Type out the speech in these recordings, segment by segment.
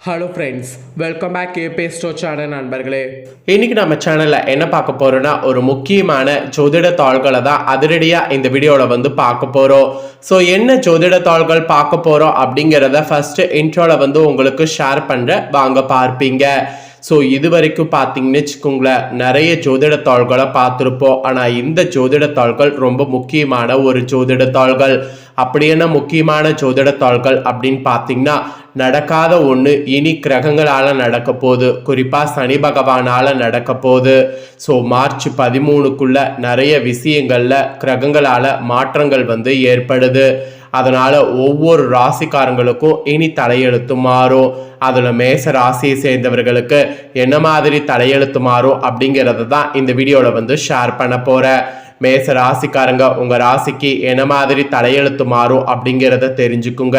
Hello friends, welcome back cafe store channel நண்பர்களே. இன்னைக்கு நம்ம சேனலில் என்ன பார்க்க போகிறோன்னா, ஒரு முக்கியமான ஜோதிட தாள்களை தான் அதிரடியாக இந்த வீடியோவில் பார்க்க போகிறோம். ஸோ என்ன ஜோதிட தாள்கள் பார்க்க போகிறோம் அப்படிங்கிறத ஃபஸ்ட்டு இன்ட்ரோவில் உங்களுக்கு ஷேர் பண்ணுறேன், வாங்க பார்ப்பீங்க. ஸோ இது வரைக்கும் பார்த்தீங்கன்னு வச்சுக்கோங்களேன், நிறைய ஜோதிட தாள்களை பார்த்துருப்போம். ஆனால் இந்த ஜோதிட தாள்கள் ரொம்ப முக்கியமான ஒரு ஜோதிட தாள்கள். அப்படி என்ன முக்கியமான ஜோதிட தாள்கள் அப்படின்னு பார்த்தீங்கன்னா, நடக்காத ஒன்று இனி கிரகங்களால் நடக்க போகுது, குறிப்பாக சனி பகவானால் நடக்க போகுது. ஸோ மார்ச் 13க்குள்ள நிறைய விஷயங்களில் கிரகங்களால் மாற்றங்கள் ஏற்படுது. அதனால் ஒவ்வொரு ராசிக்காரங்களுக்கும் இனி தலையெழுத்து மாறும். அதில் மேச ராசியை சேர்ந்தவர்களுக்கு என்ன மாதிரி தலையெழுத்து மாறும் அப்படிங்கிறத தான் இந்த வீடியோவில் ஷேர் பண்ண போகிறேன். மேச ராசிக்காரங்க உங்கள் ராசிக்கு என்ன மாதிரி தலையெழுத்து மாறும் அப்படிங்கிறத தெரிஞ்சுக்குங்க.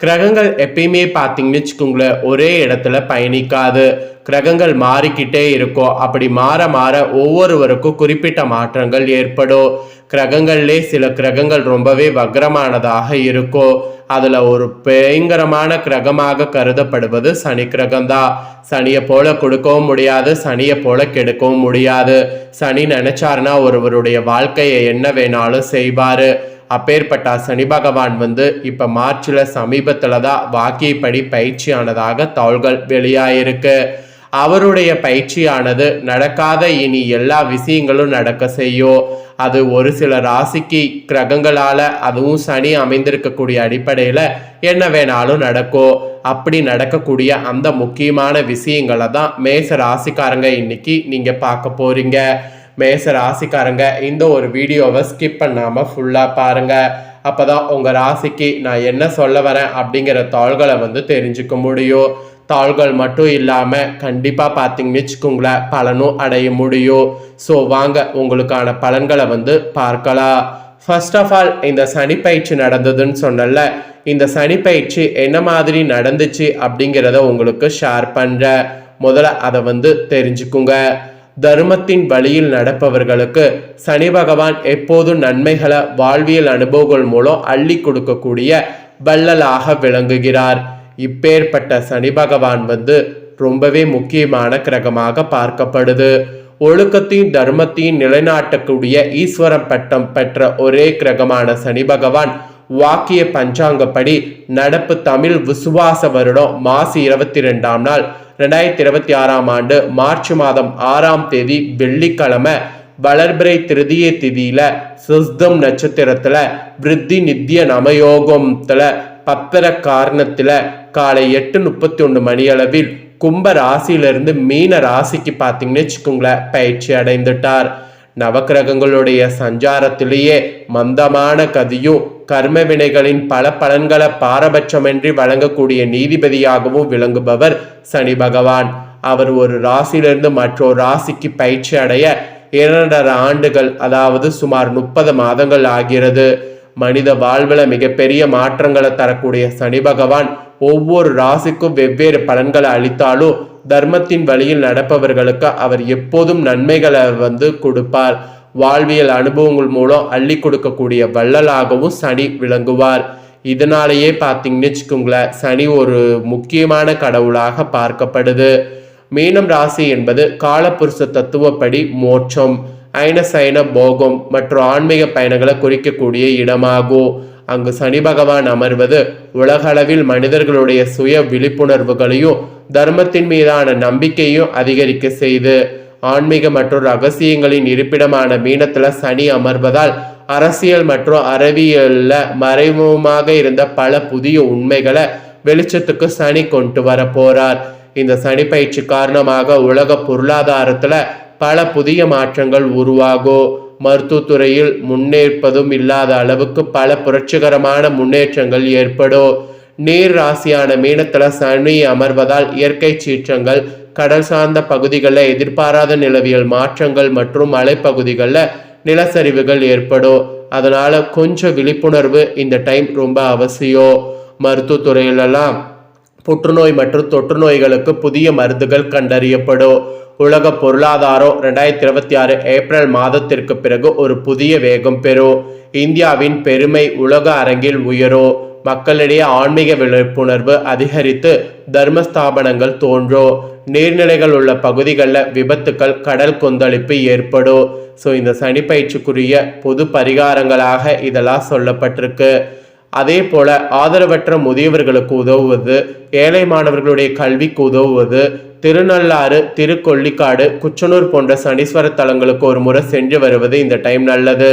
கிரகங்கள் எப்பயுமே பார்த்தீங்கன்னு வச்சுக்கோங்களேன், ஒரே இடத்துல பயணிக்காது. கிரகங்கள் மாறிக்கிட்டே இருக்கும். அப்படி மாற மாற ஒவ்வொருவருக்கும் குறிப்பிட்ட மாற்றங்கள் ஏற்படும். கிரகங்கள்லே சில கிரகங்கள் ரொம்பவே வக்ரமானதாக இருக்கும். அதில் ஒரு பயங்கரமான கிரகமாக கருதப்படுவது சனி கிரகம்தான். சனியை போல கொடுக்கவும் முடியாது, சனியை போல கெடுக்கவும் முடியாது. சனி நினைச்சாருன்னா ஒருவருடைய வாழ்க்கையை என்ன வேணாலும் செய்வார். அப்பேற்பட்ட சனி பகவான் இப்போ மார்ச்சில் சமீபத்தில் தான் வாக்கியப்படி பயிற்சியானதாக தகவல்கள் வெளியாயிருக்கு. அவருடைய பயிற்சியானது நடக்காத இனி எல்லா விஷயங்களும் நடக்க செய்யும். அது ஒரு சில ராசிக்கு கிரகங்களால், அதுவும் சனி அமைந்திருக்கக்கூடிய அடிப்படையில் என்ன வேணாலும் நடக்கும். அப்படி நடக்கக்கூடிய அந்த முக்கியமான விஷயங்களை தான் மேச ராசிக்காரங்க இன்னைக்கு நீங்கள் பார்க்க போறீங்க. மேச ராசிக்காரங்க இந்த ஒரு வீடியோவை ஸ்கிப் பண்ணாமல் ஃபுல்லாக பாருங்கள். அப்போ தான் உங்கள் ராசிக்கு நான் என்ன சொல்ல வரேன் அப்படிங்கிற தாள்களை தெரிஞ்சுக்க முடியும். தாள்கள் மட்டும் இல்லாமல் கண்டிப்பாக பார்த்தீங்கன்னு வச்சுக்கோங்களேன், பலனும் அடைய முடியும். ஸோ வாங்க உங்களுக்கான பலன்களை பார்க்கலாம். ஃபர்ஸ்ட் ஆஃப் ஆல், இந்த சனி பயிற்சி நடந்ததுன்னு சொன்னல, இந்த சனி பயிற்சி என்ன மாதிரி நடந்துச்சு அப்படிங்கிறத உங்களுக்கு ஷேர் பண்ணுறேன். முதல்ல அதை தெரிஞ்சுக்குங்க. தர்மத்தின் வழியில் நடப்பவர்களுக்கு சனி பகவான் எப்போதும் நன்மைகளை வாழ்வியல் அனுபவங்கள் மூலம் அள்ளி கொடுக்கக்கூடிய வள்ளலாக விளங்குகிறார். இப்பேற்பட்ட சனி பகவான் ரொம்பவே முக்கியமான கிரகமாக பார்க்கப்படுது. ஒழுக்கத்தையும் தர்மத்தையும் நிலைநாட்டக்கூடிய ஈஸ்வரம் பட்டம் பெற்ற ஒரே கிரகமான சனி பகவான் வாக்கிய பஞ்சாங்கப்படி நடப்பு தமிழ் விசுவாச வருடம் மாசி 22ஆம் நாள் 2026ஆம் ஆண்டு மார்ச் மாதம் 6ஆம் தேதி வெள்ளிக்கிழமை வளர்பிறை திருதிய திதியில சிஸ்தம் நட்சத்திரத்துல விருத்தி நித்திய நமயோகத்துல பத்திர காரணத்துல காலை 8:31 மணியளவில் கும்ப ராசியிலிருந்து மீன ராசிக்கு பார்த்தீங்கன்னு வச்சுக்கோங்களேன் பயிற்சி அடைந்துட்டார். நவக்கிரகங்களுடைய சஞ்சாரத்திலேயே மந்தமான கதியும் கர்ம வினைகளின் பல பலன்களை பாரபட்சமின்றி வழங்கக்கூடிய நீதிபதியாகவும் விளங்குபவர் சனி பகவான். அவர் ஒரு ராசியிலிருந்து மற்றொரு ராசிக்கு பயிற்சி அடைய 2.5 ஆண்டுகள், அதாவது சுமார் 30 மாதங்கள் ஆகிறது. மனித வாழ்வில் மிகப்பெரிய மாற்றங்களை தரக்கூடிய சனி பகவான் ஒவ்வொரு ராசிக்கும் வெவ்வேறு பலன்களை அளித்தாலும் தர்மத்தின் வழியில் நடப்பவர்களுக்கு அவர் எப்போதும் நன்மைகளை கொடுப்பார். வாழ்வியல் அனுபவங்கள் மூலம் அள்ளி கொடுக்கக்கூடிய வள்ளலாகவும் சனி விளங்குவார். இதனாலேயே பார்த்தீங்கன்னு வச்சுக்கோங்களேன், சனி ஒரு முக்கியமான கடவுளாக பார்க்கப்படுது. மீனம் ராசி என்பது காலபுருஷ தத்துவப்படி மோட்சம், ஐனசைன போகம் மற்றும் ஆன்மீக பயணங்களை குறிக்கக்கூடிய இடமாகும். அங்கு சனி பகவான் அமர்வது உலகளவில் மனிதர்களுடைய சுய விழிப்புணர்வுகளையும் தர்மத்தின் மீதான நம்பிக்கையும் அதிகரிக்க செய்து ஆன்மீக மற்றும் ரகசியங்களின் இருப்பிடமான மீனத்துல சனி அமர்வதால் அரசியல் மற்றும் அறிவியல்ல மறைமுகமாக இருந்த பல புதிய உண்மைகளை வெளிச்சத்துக்கு சனி கொண்டு வர போறார். இந்த சனி பயிற்சி காரணமாக உலக பொருளாதாரத்துல பல புதிய மாற்றங்கள் உருவாகும். மருத்துவத்துறையில் முன்னேற்பதும் இல்லாத அளவுக்கு பல புரட்சிகரமான முன்னேற்றங்கள் ஏற்படும். நீர் ராசியான மீனத்துல சனி அமர்வதால் இயற்கை சீற்றங்கள், கடல் சார்ந்த பகுதிகளில் எதிர்பாராத நிலவியல் மாற்றங்கள் மற்றும் மலைப்பகுதிகளில் நிலச்சரிவுகள் ஏற்படும். அதனால கொஞ்சம் விழிப்புணர்வு இந்த டைம் ரொம்ப அவசியம். மருத்துவத்துறையிலெல்லாம் புற்றுநோய் மற்றும் தொற்று நோய்களுக்கு புதிய மருந்துகள் கண்டறியப்படும். உலக பொருளாதாரம் 2026 ஏப்ரல் மாதத்திற்கு பிறகு ஒரு புதிய வேகம் பெறும். இந்தியாவின் பெருமை உலக அரங்கில் உயரும். மக்களிடையே ஆன்மீக விழிப்புணர்வு அதிகரித்து தர்மஸ்தாபனங்கள் தோன்றும். நீர்நிலைகள் உள்ள பகுதிகளில் விபத்துக்கள், கடல் கொந்தளிப்பு ஏற்படும். ஸோ இந்த சனிப்பயிற்சிக்குரிய பொது பரிகாரங்களாக இதெல்லாம் சொல்லப்பட்டிருக்கு. அதே போல ஆதரவற்ற முதியவர்களுக்கு உதவுவது, ஏழை மாணவர்களுடைய கல்விக்கு உதவுவது, திருநள்ளாறு, திருக்கொள்ளிக்காடு, குச்சனூர் போன்ற சனீஸ்வர தலங்களுக்கு ஒரு முறை சென்று வருவது இந்த டைம் நல்லது.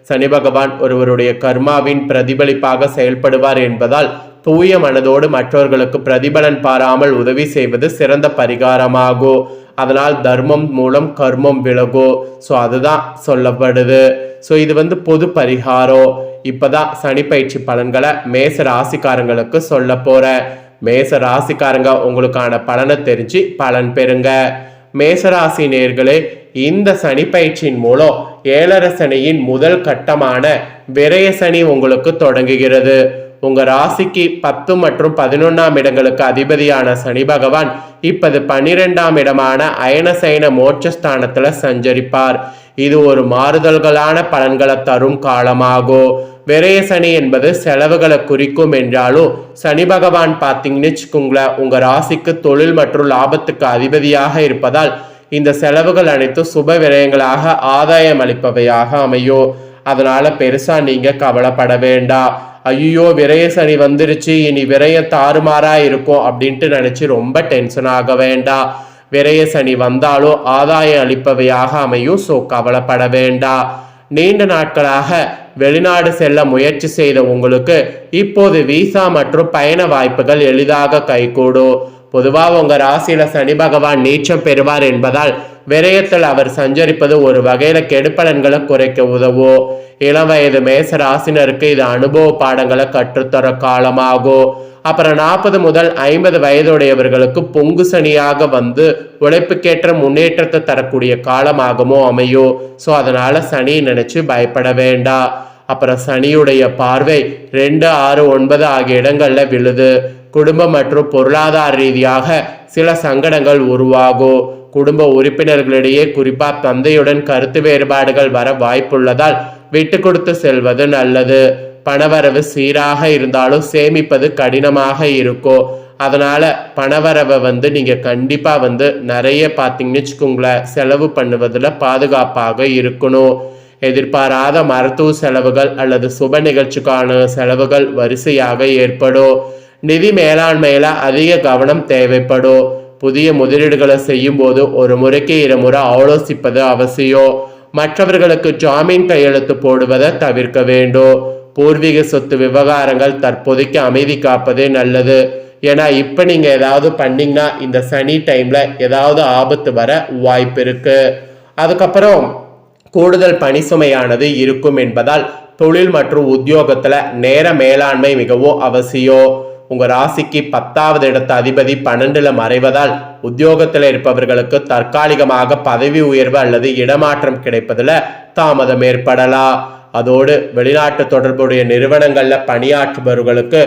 சனி பகவான் ஒருவருடைய கர்மாவின் பிரதிபலிப்பாக செயல்படுவார் என்பதால் தூய மனதோடு மற்றவர்களுக்கு பிரதிபலன் பாராமல் உதவி செய்வது சிறந்த பரிகாரமாகும். அதனால் தர்மம் மூலம் கர்மம் விலகும். ஸோ அதுதான் சொல்லப்படுது. ஸோ இது பொது பரிகாரம். இப்பதான் சனி பயிற்சி பலன்களை மேச ராசிக்காரங்களுக்கு சொல்ல போறேன். மேச ராசிக்காரங்க உங்களுக்கான பலனை தெரிஞ்சு பலன் பெறுங்க. மேசராசி நேர்களே, இந்த சனி பயிற்சியின் மூலம் ஏழரை சனியின் முதல் கட்டமான விரய சனி உங்களுக்கு தொடங்குகிறது. உங்க ராசிக்கு 10 மற்றும் 11ஆம் இடங்களுக்கு அதிபதியான சனி பகவான் இப்போது 12ஆம் இடமான அயனசயன மோட்சஸ்தானத்துல சஞ்சரிப்பார். இது ஒரு மாறுதல்களான பலன்களை தரும் காலமாகும். விரய சனி என்பது செலவுகளை குறிக்கும் என்றாலும் சனி பகவான் பார்த்தீங்கன்னு வச்சுக்கோங்களேன், உங்க ராசிக்கு தொழில் மற்றும் லாபத்துக்கு அதிபதியாக இருப்பதால் இந்த செலவுகள் அனைத்தும் சுப விரயங்களாக ஆதாயம் அளிப்பவையாக அமையும். அதனால பெருசா நீங்க கவலைப்பட வேண்டாம். ஐயோ விரய சனி வந்துருச்சு, இனி விரயம் தாறுமாறா இருக்கும் அப்படின்ட்டு நினைச்சு ரொம்ப டென்ஷன் ஆக வேண்டாம். விரய சனி வந்தாலும் ஆதாயம் அளிப்பவையாக அமையும். ஸோ கவலைப்பட வேண்டாம். நீண்ட நாட்களாக வெளிநாடு செல்ல முயற்சி செய்த உங்களுக்கு இப்போது விசா மற்றும் பயண வாய்ப்புகள் எளிதாக கைகூடும். பொதுவாக உங்க ராசியில சனி பகவான் நீச்சம் பெறுவார் என்பதால் விரயத்தில் அவர் சஞ்சரிப்பது ஒரு வகையில கெடுப்பலன்களை குறைக்க உதவும். இளம் வயது மேச ராசினருக்கு இது அனுபவ பாடங்களை கற்றுத்தர காலமாகும். அப்புறம் 40 முதல் 50 வயதுடையவர்களுக்கு பொங்கு சனியாக உழைப்புக்கேற்ற முன்னேற்றத்தை தரக்கூடிய காலமாகவும் அமையும். ஸோ அதனால சனி நினைச்சு பயப்பட வேண்டாம். அப்புறம் சனியுடைய பார்வை 2, 6, 9 ஆகிய இடங்கள்ல விழுது. குடும்பம் மற்றும் பொருளாதார ரீதியாக சில சங்கடங்கள் உருவாகும். குடும்ப உறுப்பினர்களிடையே குறிப்பா தந்தையுடன் கருத்து வேறுபாடுகள் வர வாய்ப்புள்ளதால் விட்டு கொடுத்து செல்வது நல்லது. பணவரவு சீராக இருந்தாலும் சேமிப்பது கடினமாக இருக்கும். அதனால பணவரவை நீங்க கண்டிப்பா நிறைய பார்த்தீங்கன்னு வச்சுக்கோங்களேன், செலவு பண்ணுவதில் பாதுகாப்பாக இருக்கணும். எதிர்பாராத மருத்துவ செலவுகள் அல்லது சுப நிகழ்ச்சிக்கான செலவுகள் வரிசையாக ஏற்படும். நிதி மேலாண்மையில அதிக கவனம் தேவைப்படும். புதிய முதலீடுகளை செய்யும் போது ஒரு முறைக்கு 2 முறை ஆலோசிப்பது அவசியம். மற்றவர்களுக்கு ஜாமீன் கையெழுத்து போடுவதை தவிர்க்க வேண்டும். பூர்வீக சொத்து விவகாரங்கள் தற்போதைக்கு அமைதி காப்பதே நல்லது. ஏன்னா இப்ப நீங்க ஏதாவது பண்ணீங்கன்னா இந்த சனி டைம்ல ஏதாவது ஆபத்து வர வாய்ப்பு இருக்கு. அதுக்கப்புறம் கூடுதல் பணி சுமையானது இருக்கும் என்பதால் தொழில் மற்றும் உத்தியோகத்துல நேர மேலாண்மை மிகவும் அவசியம். உங்க ராசிக்கு 10வது இடத்து அதிபதி 12ல மறைவதால் உத்தியோகத்தில் இருப்பவர்களுக்கு தற்காலிகமாக பதவி உயர்வு அல்லது இடமாற்றம் கிடைப்பதில் தாமதம் ஏற்படலாம். அதோடு வெளிநாட்டு தொடர்புடைய நிறுவனங்கள்ல பணியாற்றுபவர்களுக்கு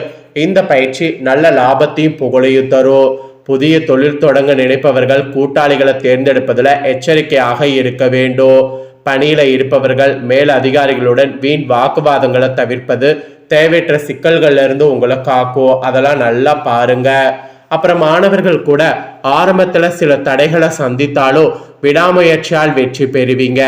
இந்த பயிற்சி நல்ல லாபத்தையும் புகழையும் தரும். புதிய தொழில் தொடங்க நினைப்பவர்கள் கூட்டாளிகளை தேர்ந்தெடுப்பதில் எச்சரிக்கையாக இருக்க வேண்டும். பணியில இருப்பவர்கள் மேல் அதிகாரிகளுடன் வீண் வாக்குவாதங்களை தவிர்ப்பது தேவையற்ற சிக்கல்கள்ல இருந்து உங்களை காக்கும். அதெல்லாம் நல்லா பாருங்க. அப்புறம் மாணவர்கள் கூட ஆரம்பத்துல சில தடைகளை சந்தித்தாலும் விடாமுயற்சியால் வெற்றி பெறுவீங்க.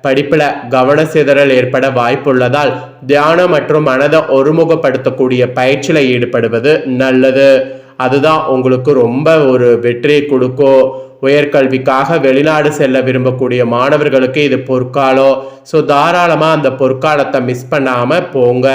படிப்புல கவன சிதறல் ஏற்பட வாய்ப்புள்ளதால் தியானம் மற்றும் மனதை ஒருமுகப்படுத்தக்கூடிய பயிற்சியில ஈடுபடுவது நல்லது. அதுதான் உங்களுக்கு ரொம்ப ஒரு வெற்றியை கொடுக்கும். உயர்கல்விக்காக வெளிநாடு செல்ல விரும்பக்கூடிய மாணவர்களுக்கு இது பொற்காலம். ஸோ தாராளமாக அந்த பொற்காலத்தை மிஸ் பண்ணாமல் போங்க.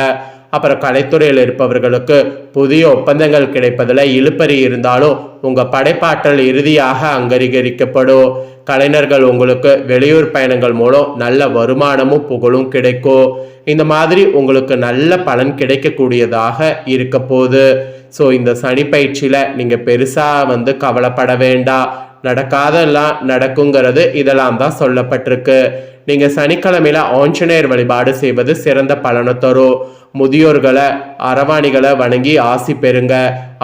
அப்புறம் கலைத்துறையில் இருப்பவர்களுக்கு புதிய ஒப்பந்தங்கள் கிடைப்பதில் இழுபறி இருந்தாலும் உங்கள் படைப்பாற்றல் இறுதியாக அங்கீகரிக்கப்படும். கலைஞர்கள் உங்களுக்கு வெளியூர் பயணங்கள் மூலம் நல்ல வருமானமும் புகழும் கிடைக்கும். இந்த மாதிரி உங்களுக்கு நல்ல பலன் கிடைக்கக்கூடியதாக இருக்க போகுது. ஸோ இந்த சனி பயிற்சியில் நீங்கள் பெருசாக கவலைப்பட வேண்டாம். நடக்காதெல்லாம் நடக்குங்கிறது இதெல்லாம் தான் சொல்லப்பட்டிருக்கு. நீங்கள் சனிக்கிழமையில ஆஞ்சநேயர் வழிபாடு செய்வது சிறந்த பலனை தரும். முதியோர்களை அரவாணிகளை வணங்கி ஆசி பெறுங்க.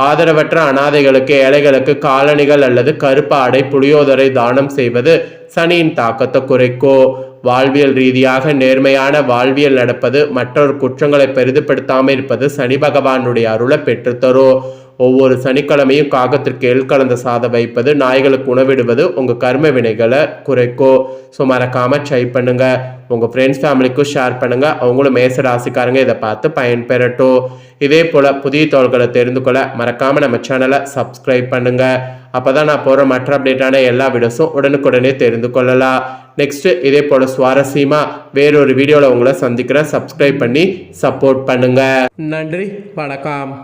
ஆதரவற்ற அனாதைகளுக்கு ஏழைகளுக்கு காலணிகள் அல்லது கருப்பு ஆடை புளியோதரை தானம் செய்வது சனியின் தாக்கத்தை குறைக்கும். வாழ்வியல் ரீதியாக நேர்மையான வாழ்வியல் நடப்பது, மற்றொரு குற்றங்களை பெரிதுபடுத்தாமல் இருப்பது சனி பகவானுடைய அருளை பெற்றுத்தரும். ஒவ்வொரு சனிக்கிழமையும் காகத்திற்கு எள் கலந்த சாதம் வைப்பது, நாய்களுக்கு உணவிடுவது உங்கள் கர்ம வினைகளை குறைக்கும். ஸோ மறக்காமல் ட்ரை பண்ணுங்க. உங்கள் ஃப்ரெண்ட்ஸ் ஃபேமிலிக்கும் ஷேர் பண்ணுங்க. அவங்களும் மேச ராசிக்காரங்க இதை பார்த்து பயன்பெறட்டும். இதே போல் புதிய தகவல்களை தெரிந்து கொள்ள மறக்காமல் நம்ம சேனலை சப்ஸ்கிரைப் பண்ணுங்க. அப்போ தான் நான் போகிற மற்ற அப்டேட்டான எல்லா வீடியோஸும் உடனுக்குடனே தெரிந்து கொள்ளலாம். நெக்ஸ்ட்டு இதே போல் சுவாரஸ்யமாக வேறொரு வீடியோவில் உங்களை சந்திக்கிறேன். சப்ஸ்கிரைப் பண்ணி சப்போர்ட் பண்ணுங்க. நன்றி, வணக்கம்.